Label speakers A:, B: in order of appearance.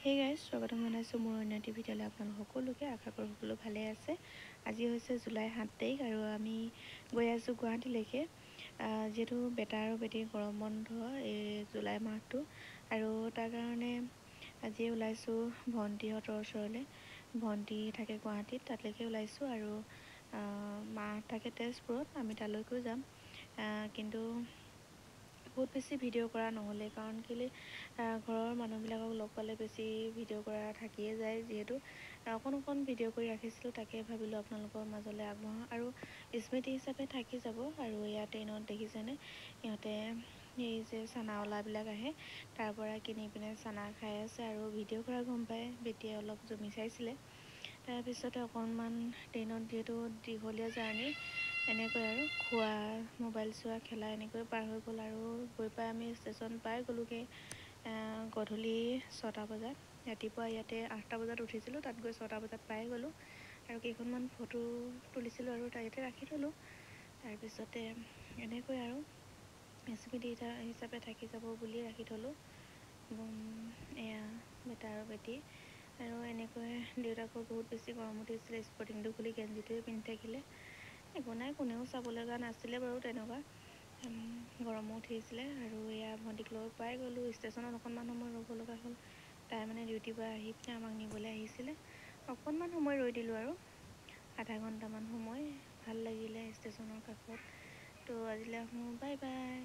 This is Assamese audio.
A: Hey guys, স্বাগতম জনাইছোঁ মোৰ অন্য এটি ভিডিঅ'লৈ আপোনালোক সকলোকে। আশা কৰোঁ সকলো ভালে আছে। আজি হৈছে জুলাই 7 তাৰিখ আৰু আমি গৈ আছোঁ গুৱাহাটীলৈকে। যিহেতু বেটা আৰু বেটীৰ গৰম বন্ধ এই জুলাই মাহটো, আৰু তাৰ কাৰণে আজি ওলাইছোঁ ভণ্টিহঁতৰ ওচৰলৈ। ভণ্টি থাকে গুৱাহাটীত, তালৈকে ওলাইছোঁ আৰু মা থাকে তেজপুৰত, আমি তালৈকেও যাম। কিন্তু বহুত বেছি ভিডিঅ' কৰা নহ'লে, কাৰণ কেলৈ ঘৰৰ মানুহবিলাকক লগ পালে বেছি ভিডিঅ' কৰা থাকিয়ে যায়। যিহেতু অকণ ভিডিঅ' কৰি ৰাখিছিলোঁ, তাকে ভাবিলোঁ আপোনালোকৰ মাজলৈ আগবঢ়াওঁ আৰু স্মৃতি হিচাপে থাকি যাব। আৰু ইয়াত ট্ৰেইনত দেখিছেনে, সিহঁতে এই যে চানাৱলাবিলাক আহে, তাৰ পৰা কিনি পিনে চানা খাই আছে আৰু ভিডিঅ' কৰা গম পায়। বেটিয়ে অলপ জুমি চাইছিলে। তাৰপিছতে অকণমান ট্ৰেইনত, যিহেতু দীঘলীয়া জাৰ্ণি, এনেকৈ আৰু খোৱা, মোবাইল চোৱা, খেলা এনেকৈ পাৰ হৈ গ'ল। আৰু গৈ পাই আমি ষ্টেচন পাই গ'লোগৈ গধূলি 6টা বজাত। ৰাতিপুৱা ইয়াতে 8টা বজাত উঠিছিলোঁ, তাত গৈ 6টা বজাত পাই গ'লোঁ আৰু কেইখনমান ফটো তুলিছিলোঁ আৰু তাতে ৰাখি থ'লোঁ। তাৰপিছতে এনেকৈ আৰু স্মৃতি হিচাপে থাকি যাব বুলি ৰাখি থ'লোঁ। এয়া বেটা আৰু বেটি, আৰু এনেকৈ দেউতাকৰ বহুত বেছি গৰম উঠিছিলে। স্পৰ্টিংটো খুলি গেঞ্জিটোৱে পিন্ধি থাকিলে। একো নাই, কোনেও চাব লগা নাছিলে বাৰু তেনেকুৱা। গৰমো উঠিছিলে আৰু এয়া ভণ্টিক লৈ পাই গ'লোঁ। ষ্টেচনত অকণমান সময় ৰ'ব লগা হ'ল। তাই মানে ডিউটিৰ পৰা আহি পিনে আমাক নিবলৈ আহিছিলে। অকণমান সময় ৰৈ দিলোঁ আৰু আধা ঘণ্টামান সময়। ভাল লাগিলে ষ্টেচনৰ কাষত। তো আজিলৈ আহোঁ, বাই বাই।